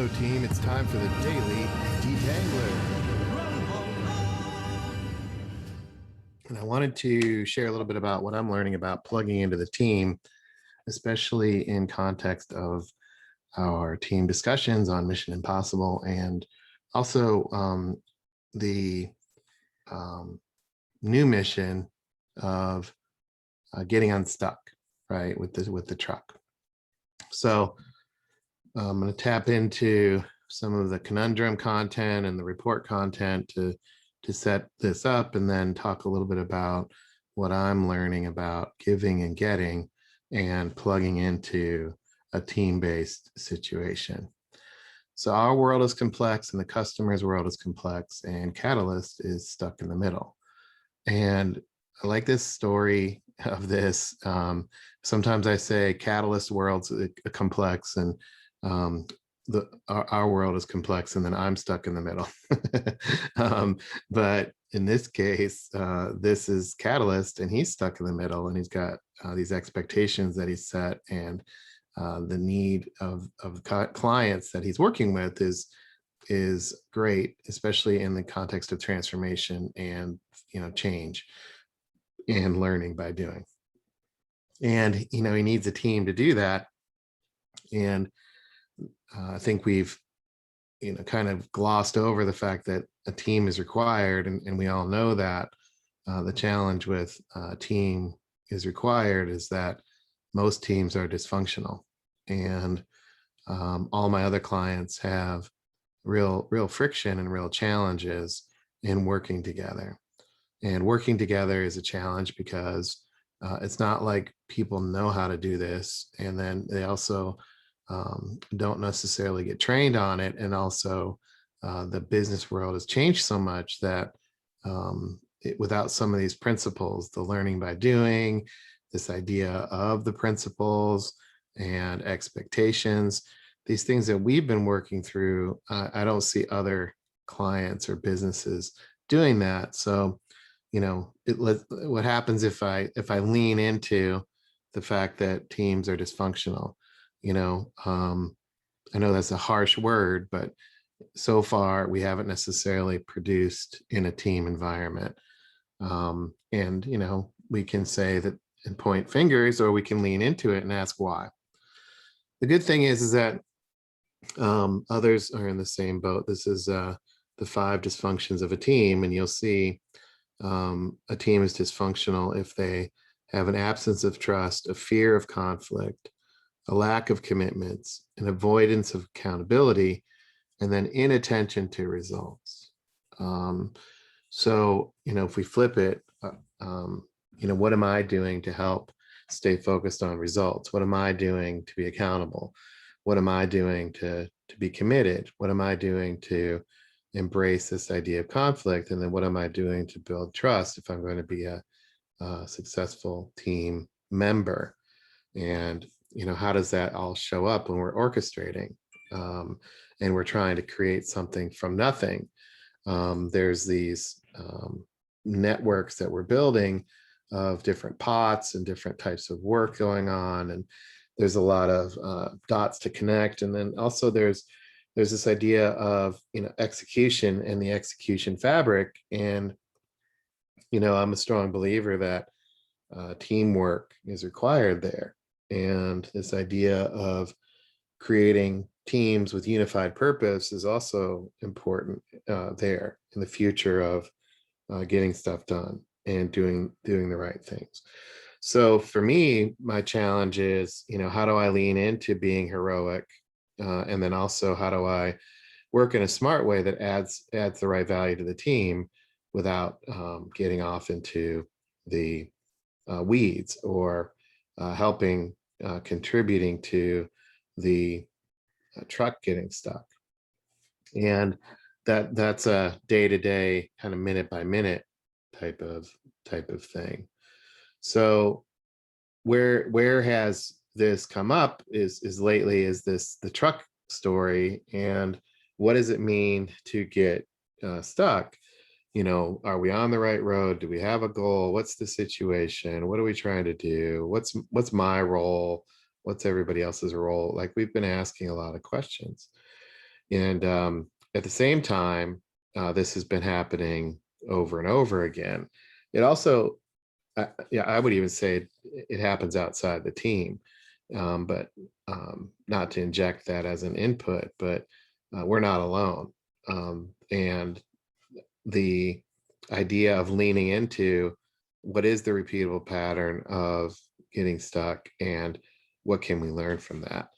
go, team. It's time for the Daily Detangler. And I wanted to share a little bit about what I'm learning about plugging into the team, especially in context of our team discussions on Mission Impossible and also the new mission of getting unstuck, right, with the truck. So I'm going to tap into some of the conundrum content and the report content to set this up, and then talk a little bit about what I'm learning about giving and getting and plugging into a team-based situation. So our world is complex and the customer's world is complex, and Catalyst is stuck in the middle. And I like this story of this. Sometimes I say Catalyst world's complex, and our world is complex, and then I'm stuck in the middle. But in this case, this is Catalyst, and he's stuck in the middle, and he's got these expectations that he's set, and the need of clients that he's working with is great, especially in the context of transformation and change and learning by doing. And he needs a team to do that. And I think we've kind of glossed over the fact that a team is required, and we all know that. The challenge with a team is required is that most teams are dysfunctional, and all my other clients have real friction and real challenges in working together. And working together is a challenge because it's not like people know how to do this, and then they also don't necessarily get trained on it. And also the business world has changed so much that without some of these principles, the learning by doing, this idea of the principles and expectations, these things that we've been working through, I don't see other clients or businesses doing that. So, what happens if I lean into the fact that teams are dysfunctional? I know that's a harsh word, but so far we haven't necessarily produced in a team environment. And we can say that and point fingers, or we can lean into it and ask why. The good thing is that others are in the same boat. This is the 5 dysfunctions of a team, and you'll see a team is dysfunctional if they have an absence of trust, a fear of conflict, a lack of commitments, an avoidance of accountability, and then inattention to results. So, if we flip it, what am I doing to help stay focused on results? What am I doing to be accountable? What am I doing to be committed? What am I doing to embrace this idea of conflict? And then what am I doing to build trust if I'm going to be a successful team member? And how does that all show up when we're orchestrating and we're trying to create something from nothing? There's these networks that we're building of different pots and different types of work going on, and there's a lot of dots to connect. And then also there's this idea of execution and the execution fabric. And I'm a strong believer that teamwork is required there. And this idea of creating teams with unified purpose is also important there in the future of getting stuff done and doing the right things. So for me, my challenge is, how do I lean into being heroic? And then also, how do I work in a smart way that adds the right value to the team without getting off into the weeds, or contributing to the truck getting stuck. And that's a day-to-day kind of minute by minute type of thing. So where has this come up is lately is the truck story. And what does it mean to get stuck? Are we on the right road? Do we have a goal? What's the situation? What are we trying to do? What's my role? What's everybody else's role? Like, we've been asking a lot of questions. And at the same time, this has been happening over and over again. It also, yeah, I would even say it happens outside the team, but not to inject that as an input, but we're not alone. And the idea of leaning into what is the repeatable pattern of getting stuck and what can we learn from that.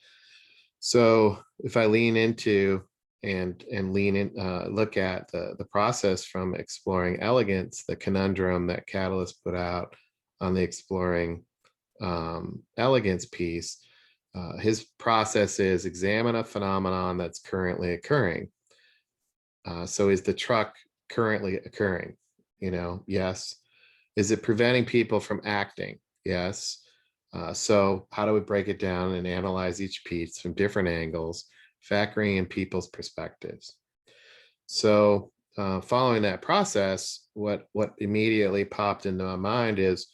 So if I lean into and lean in, look at the process from exploring elegance, the conundrum that Catalyst put out on the exploring elegance piece, his process is examine a phenomenon that's currently occurring. So is the truck currently occurring? Yes. Is it preventing people from acting? Yes. So how do we break it down and analyze each piece from different angles, factoring in people's perspectives? So following that process, what immediately popped into my mind is,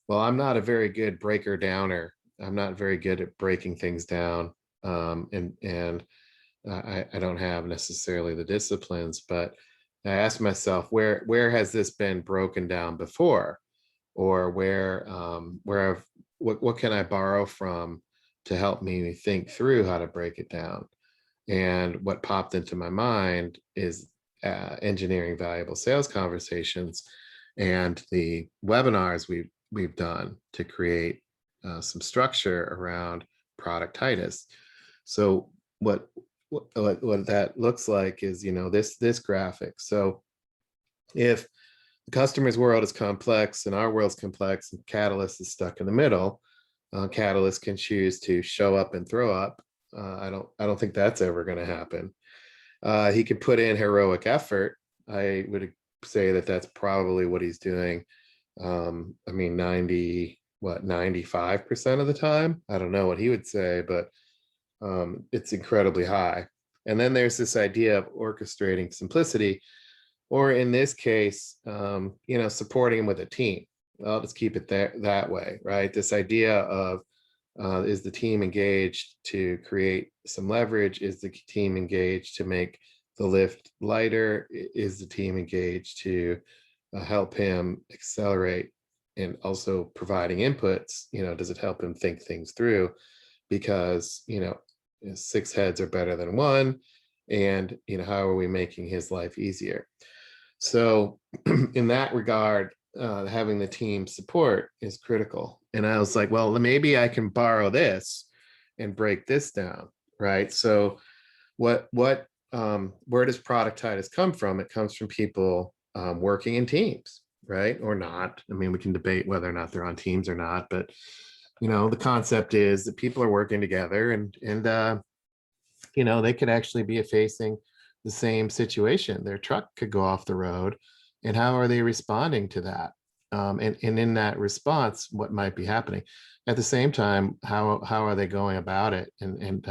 well, I'm not a very good breaker downer. I'm not very good at breaking things down, and I don't have necessarily the disciplines. But I asked myself, where has this been broken down before, or where what can I borrow from to help me think through how to break it down? And what popped into my mind is engineering valuable sales conversations and the webinars we've done to create some structure around productitis. So what that looks like is, this graphic. So if the customer's world is complex and our world's complex and Catalyst is stuck in the middle, Catalyst can choose to show up and throw up. I don't think that's ever going to happen. He could put in heroic effort. I would say that that's probably what he's doing. I mean, 95% of the time. I don't know what he would say, but it's incredibly high. And then there's this idea of orchestrating simplicity, or in this case, supporting him with a team. I'll just keep it that way, right? This idea of is the team engaged to create some leverage? Is the team engaged to make the lift lighter? Is the team engaged to help him accelerate, and also providing inputs? Does it help him think things through? Because, six heads are better than one. And, how are we making his life easier? So in that regard, having the team support is critical. And I was like, well, maybe I can borrow this and break this down, right? So where does productitis come from? It comes from people working in teams, right? Or not. I mean, we can debate whether or not they're on teams or not, but the concept is that people are working together, and they could actually be facing the same situation. Their truck could go off the road, and how are they responding to that? And in that response, what might be happening? At the same time, how are they going about it? And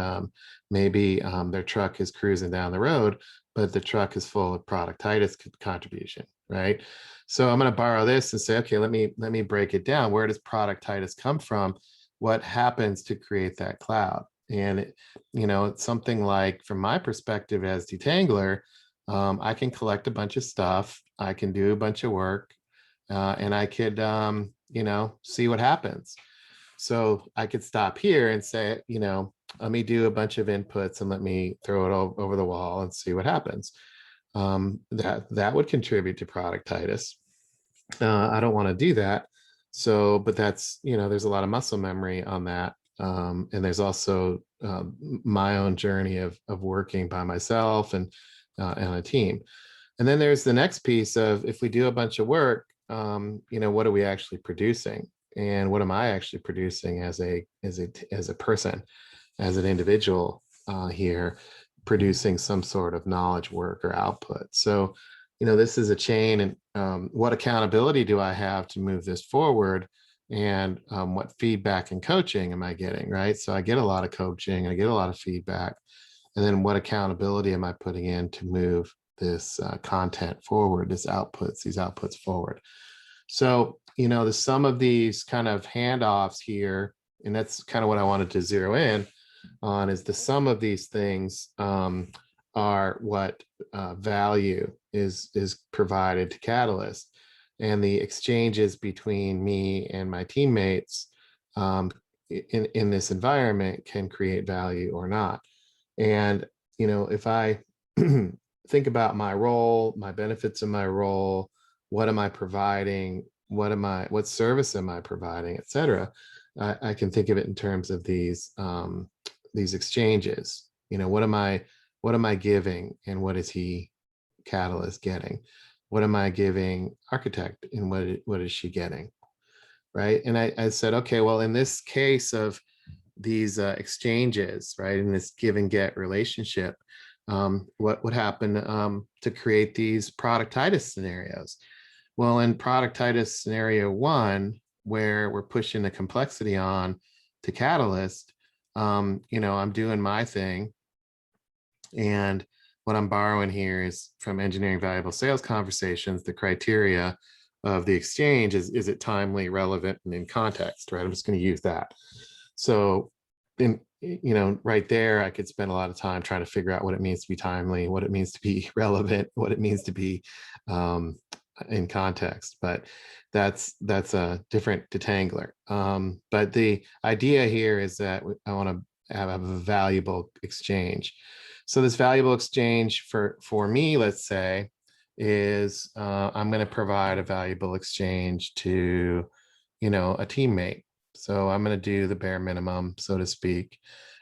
maybe their truck is cruising down the road, but the truck is full of productitis contribution, right? So I'm going to borrow this and say, okay, let me break it down. Where does productitis come from? What happens to create that cloud? And it's something like, from my perspective as detangler, I can collect a bunch of stuff, I can do a bunch of work, and I could see what happens. So I could stop here and say, let me do a bunch of inputs and let me throw it over the wall and see what happens. That would contribute to productitis. I don't want to do that. So, but that's, there's a lot of muscle memory on that. And there's also my own journey of working by myself and a team. And then there's the next piece of, if we do a bunch of work, what are we actually producing? And what am I actually producing as a person, as an individual here, producing some sort of knowledge work or output? So, this is a chain, and what accountability do I have to move this forward? And what feedback and coaching am I getting, right? So I get a lot of coaching, I get a lot of feedback, and then what accountability am I putting in to move this content forward, these outputs forward? So, the sum of these kind of handoffs here, and that's kind of what I wanted to zero in on, is the sum of these things are what value is provided to Catalyst, and the exchanges between me and my teammates in this environment can create value or not. And if I think about my role, my benefits of my role, what am I providing, what service am I providing, et cetera, I can think of it in terms of these exchanges. What am I giving, and what is he, Catalyst, getting? What am I giving Architect, and what is she getting? Right. And I said, okay, well, in this case of these exchanges, right, in this give and get relationship, what would happen to create these productitis scenarios? Well, in productitis scenario one, where we're pushing the complexity on to Catalyst, I'm doing my thing. And what I'm borrowing here is from Engineering Valuable Sales Conversations, the criteria of the exchange is it timely, relevant, and in context, right? I'm just going to use that. So right there, I could spend a lot of time trying to figure out what it means to be timely, what it means to be relevant, what it means to be in context. But that's a different detangler. But the idea here is that I want to have a valuable exchange. So this valuable exchange for me, let's say, is I'm going to provide a valuable exchange to, a teammate. So I'm going to do the bare minimum, so to speak.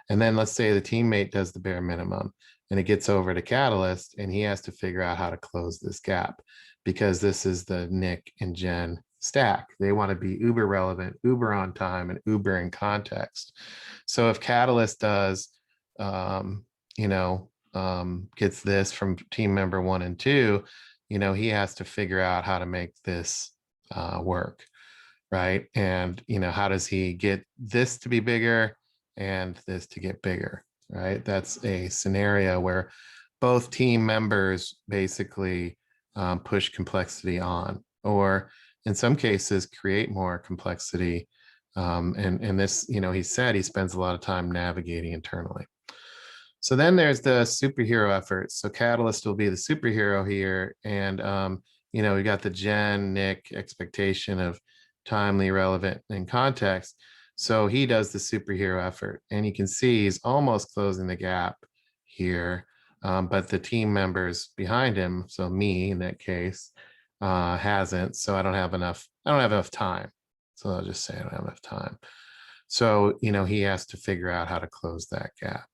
And then let's say the teammate does the bare minimum and it gets over to Catalyst, and he has to figure out how to close this gap, because this is the Nick and Jen stack. They want to be uber relevant, uber on time, and uber in context. So if Catalyst does, gets this from team member 1 and 2, he has to figure out how to make this work, right? And how does he get this to be bigger and this to get bigger, right? That's a scenario where both team members basically push complexity on, or in some cases create more complexity. And this, he said he spends a lot of time navigating internally. So then there's the superhero efforts. So Catalyst will be the superhero here. And, we got the Jen, Nick expectation of timely, relevant, and context. So he does the superhero effort. And you can see he's almost closing the gap here. But the team members behind him, so me in that case, hasn't. So I don't have enough time. So I'll just say I don't have enough time. So, he has to figure out how to close that gap.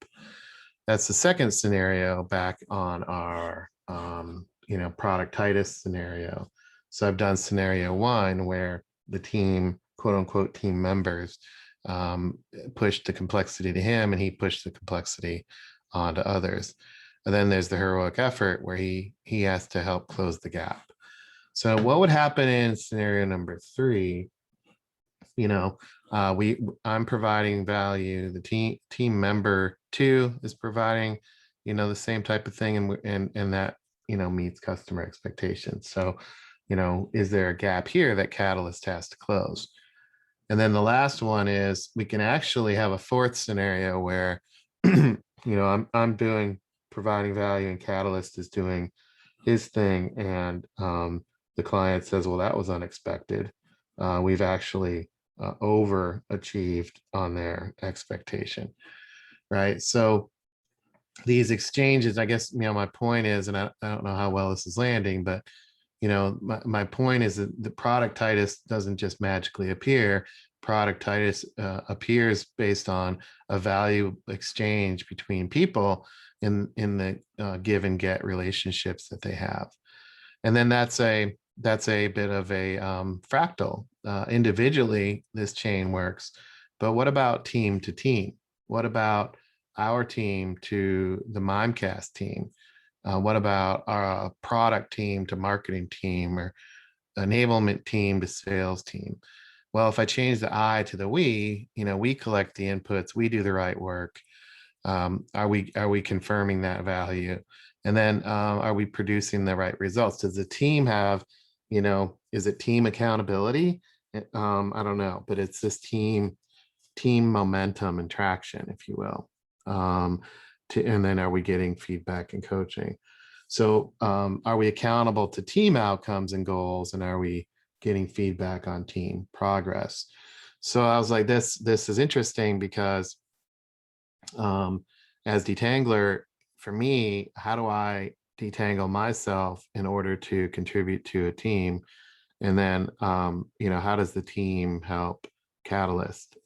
That's the second scenario back on our, productitis scenario. So I've done scenario 1 where the team, quote unquote, team members pushed the complexity to him, and he pushed the complexity onto others. And then there's the heroic effort where he has to help close the gap. So what would happen in scenario number 3? I'm providing value. The team member 2 is providing, the same type of thing, and that, meets customer expectations. So, is there a gap here that Catalyst has to close? And then the last one is we can actually have a fourth scenario where, I'm providing value, and Catalyst is doing his thing, and the client says, well, that was unexpected. We've actually overachieved on their expectation, right? So these exchanges, I guess, my point is, and I don't know how well this is landing, but my point is that the productitis doesn't just magically appear. Productitis appears based on a value exchange between people in the give and get relationships that they have. And then that's a bit of a fractal. Individually, this chain works, but what about team to team? What about our team to the Mimecast team? What about our product team to marketing team, or enablement team to sales team? Well, if I change the I to the we, we collect the inputs, we do the right work. Are we confirming that value? And then are we producing the right results? Does the team have, is it team accountability? I don't know, but it's this team momentum and traction, if you will. and then are we getting feedback and coaching? So are we accountable to team outcomes and goals, and are we getting feedback on team progress? So I was like, this is interesting because as detangler, for me, how do I detangle myself in order to contribute to a team? And then, how does the team help Catalyst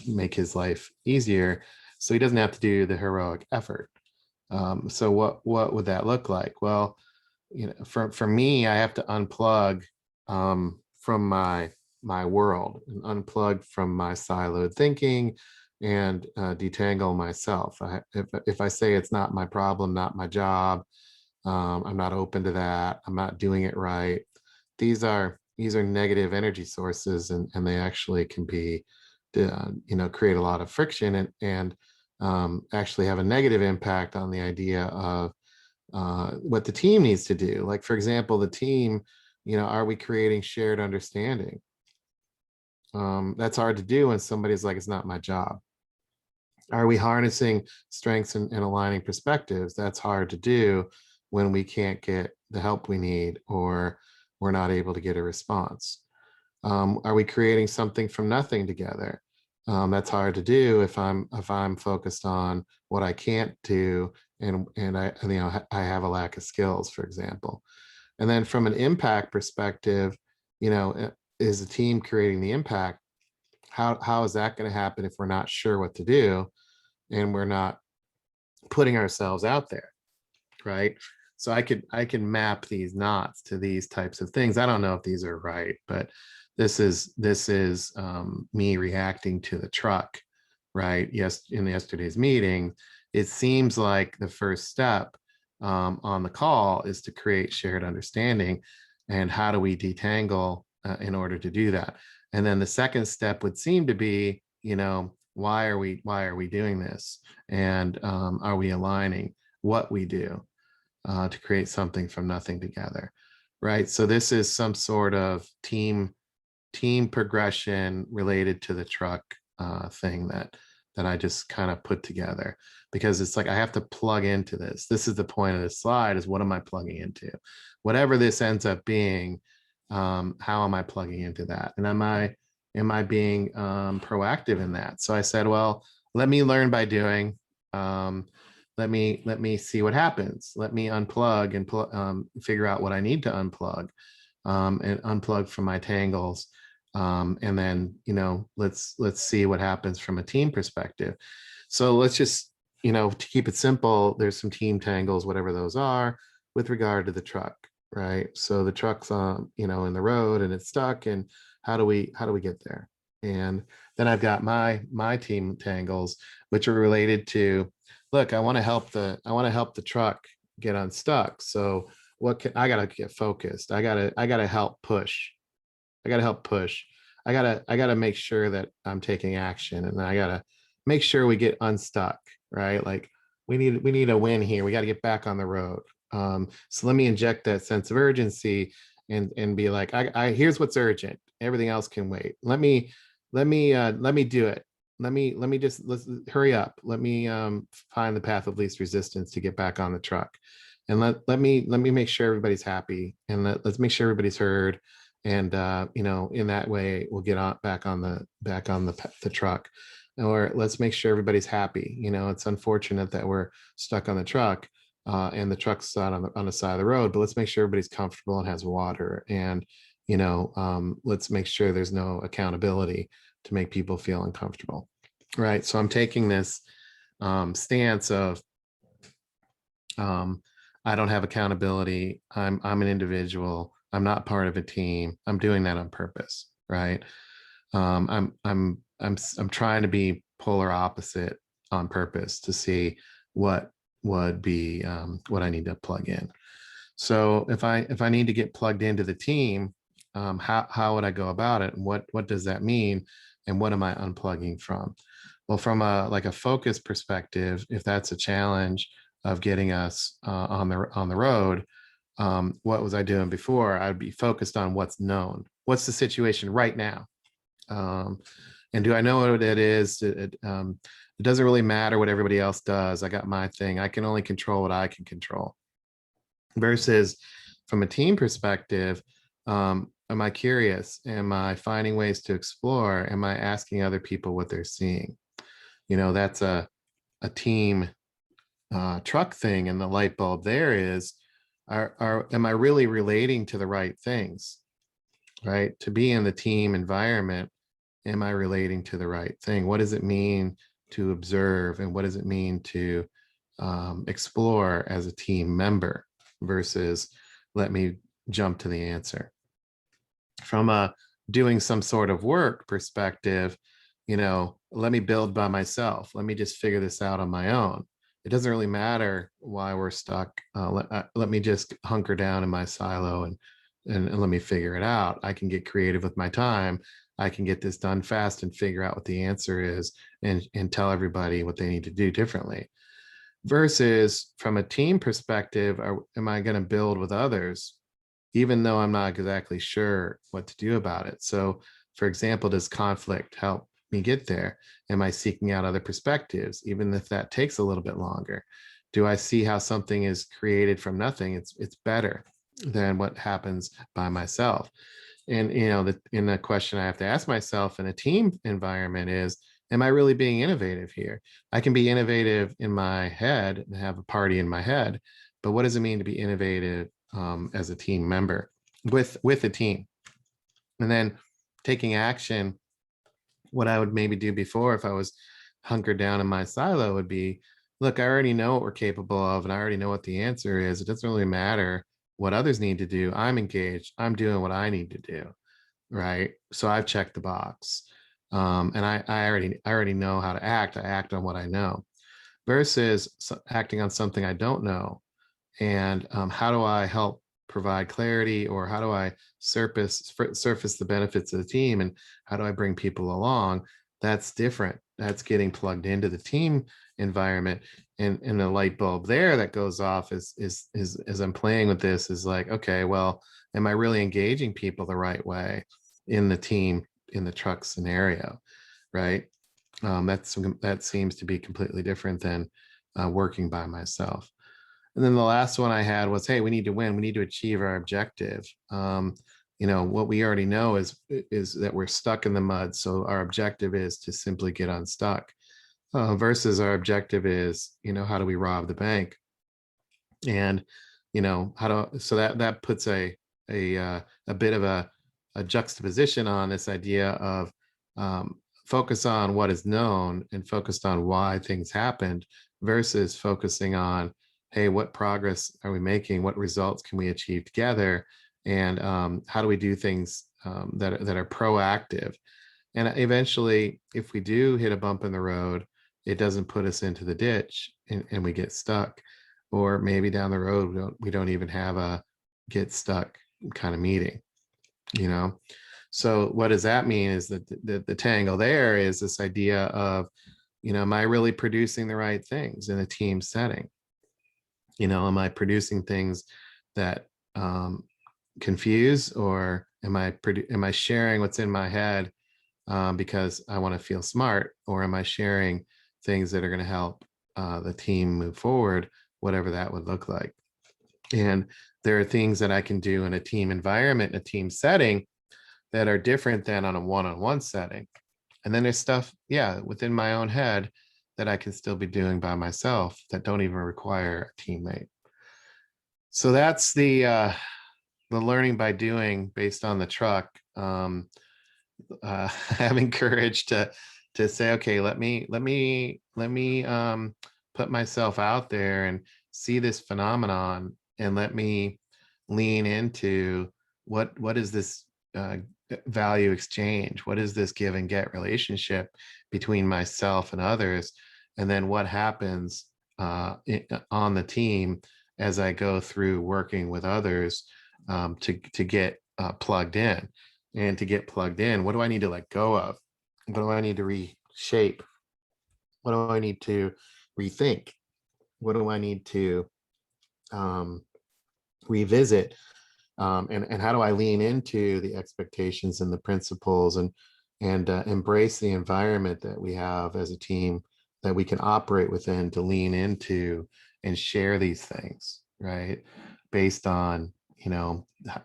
make his life easier so he doesn't have to do the heroic effort? So what would that look like? Well, for me, I have to unplug from my world and unplug from my siloed thinking and detangle myself. If I say it's not my problem, not my job, I'm not open to that, I'm not doing it right, these are negative energy sources, and they actually can be create a lot of friction and actually have a negative impact on the idea of what the team needs to do. Like, for example, the team, are we creating shared understanding? That's hard to do when somebody's like, it's not my job. Are we harnessing strengths and aligning perspectives? That's hard to do when we can't get the help we need, or we're not able to get a response. Are we creating something from nothing together? That's hard to do if I'm focused on what I can't do, and I have a lack of skills, for example. And then from an impact perspective, is the team creating the impact? How is that going to happen if we're not sure what to do and we're not putting ourselves out there, right? So I can map these knots to these types of things. I don't know if these are right, but this is me reacting to the truck, right? Yes, in yesterday's meeting, it seems like the first step on the call is to create shared understanding, and how do we detangle in order to do that? And then the second step would seem to be, why are we doing this, and are we aligning what we do to create something from nothing together, right? So this is some sort of team progression related to the truck thing that I just kind of put together, because it's like I have to plug into this. This is the point of this slide, is what am I plugging into? Whatever this ends up being, how am I plugging into that? And am I being proactive in that? So I said, well, let me learn by doing. Let me see what happens. Let me unplug and figure out what I need to unplug, and unplug from my tangles. And then, let's see what happens from a team perspective. So let's just, to keep it simple, there's some team tangles, whatever those are, with regard to the truck, right? So the truck's in the road and it's stuck, and how do we get there? And then I've got my team tangles, which are related to, look, I want to help the truck get unstuck. So I gotta get focused. I gotta help push. I gotta make sure that I'm taking action, and I gotta make sure we get unstuck, right? Like we need a win here. We got to get back on the road. So let me inject that sense of urgency and be like, I here's what's urgent. Everything else can wait. Let me do it. Let's hurry up. Let me find the path of least resistance to get back on the truck. And let me make sure everybody's happy, and let's make sure everybody's heard. And in that way, we'll get back on the truck. Or let's make sure everybody's happy. It's unfortunate that we're stuck on the truck, and the truck's out on the side of the road, but let's make sure everybody's comfortable and has water. And let's make sure there's no accountability to make people feel uncomfortable, right? So I'm taking this stance of I don't have accountability. I'm an individual. I'm not part of a team. I'm doing that on purpose, right? I'm trying to be polar opposite on purpose to see what would be what I need to plug in. So if I need to get plugged into the team, how would I go about it, and what does that mean, and what am I unplugging from? Well, from a focus perspective, if that's a challenge of getting us on the road, what was I doing before? I'd be focused on what's known. What's the situation right now? And do I know what it is? It doesn't really matter what everybody else does. I got my thing. I can only control what I can control. Versus from a team perspective, am I curious? Am I finding ways to explore? Am I asking other people what they're seeing? That's a team truck thing. And the light bulb there is, am I really relating to the right things? Right? To be in the team environment, am I relating to the right thing? What does it mean to observe, and what does it mean to explore as a team member versus let me jump to the answer? From a doing some sort of work perspective, let me build by myself. Let me just figure this out on my own. It doesn't really matter why we're stuck. Let me just hunker down in my silo and let me figure it out. I can get creative with my time. I can get this done fast and figure out what the answer is, and tell everybody what they need to do differently. Versus from a team perspective, am I going to build with others, even though I'm not exactly sure what to do about it? So, for example, does conflict help me get there? Am I seeking out other perspectives, even if that takes a little bit longer? Do I see how something is created from nothing? It's better than what happens by myself. And the question I have to ask myself in a team environment is, am I really being innovative here? I can be innovative in my head and have a party in my head, but what does it mean to be innovative as a team member with a team? And then taking action. What I would maybe do before, if I was hunkered down in my silo, would be, look, I already know what we're capable of, and I already know what the answer is. It doesn't really matter what others need to do. I'm engaged. I'm doing what I need to do. Right. So I've checked the box. And I already know how to act. I act on what I know versus acting on something I don't know. And how do I help provide clarity, or how do I surface the benefits of the team, and how do I bring people along? That's different. That's getting plugged into the team environment. And the light bulb there that goes off is as I'm playing with this is like, okay, well, am I really engaging people the right way in the team, in the truck scenario? Right. That seems to be completely different than working by myself. And then the last one I had was, hey, we need to win. We need to achieve our objective. What we already know is that we're stuck in the mud. So our objective is to simply get unstuck. Versus our objective is, how do we rob the bank? And so that puts a bit of a juxtaposition on this idea of focus on what is known and focused on why things happened, versus focusing on, hey, what progress are we making? What results can we achieve together? And how do we do things that are proactive? And eventually, if we do hit a bump in the road, it doesn't put us into the ditch and we get stuck. Or maybe down the road, we don't even have a get stuck kind of meeting, So what does that mean is that the tangle there is this idea of, am I really producing the right things in a team setting? Am I producing things that confuse, or am I sharing what's in my head because I want to feel smart, or am I sharing things that are going to help the team move forward, whatever that would look like? And there are things that I can do in a team environment, in a team setting, that are different than on a one-on-one setting. And then there's stuff, within my own head that I can still be doing by myself that don't even require a teammate. So that's the learning by doing based on the truck. Having courage to say, okay, let me put myself out there and see this phenomenon, and let me lean into what is this value exchange? What is this give and get relationship between myself and others? And then what happens on the team as I go through working with others to get plugged in? And to get plugged in, what do I need to let go of? What do I need to reshape? What do I need to rethink? What do I need to revisit? And how do I lean into the expectations and the principles and and embrace the environment that we have as a team that we can operate within to lean into and share these things, right? Based on,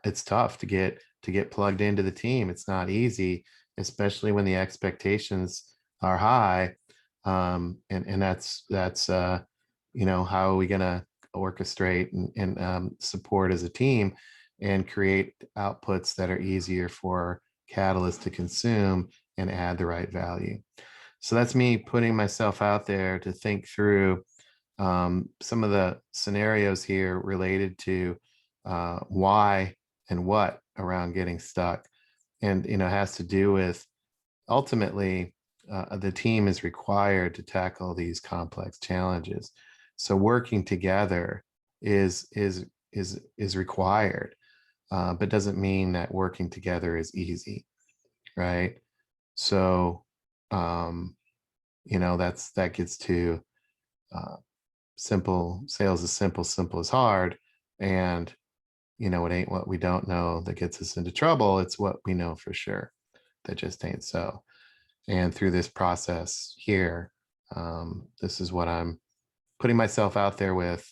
it's tough to get plugged into the team. It's not easy, especially when the expectations are high. And how are we going to orchestrate and support as a team and create outputs that are easier for Catalyst to consume and add the right value. So that's me putting myself out there to think through some of the scenarios here related to why and what around getting stuck. And, it has to do with ultimately the team is required to tackle these complex challenges. So working together is required, but doesn't mean that working together is easy, right? So, that gets to uh, simple sales is simple, simple is hard. And, it ain't what we don't know that gets us into trouble. It's what we know for sure that just ain't so. And through this process here, this is what I'm putting myself out there with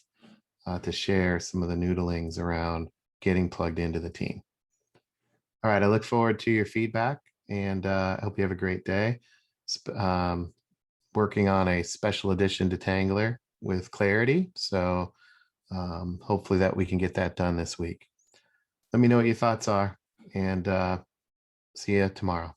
to share some of the noodlings around getting plugged into the team. All right. I look forward to your feedback, and I hope you have a great day. Working on a special edition Detangler with Clarity. So hopefully that we can get that done this week. Let me know what your thoughts are, and see you tomorrow.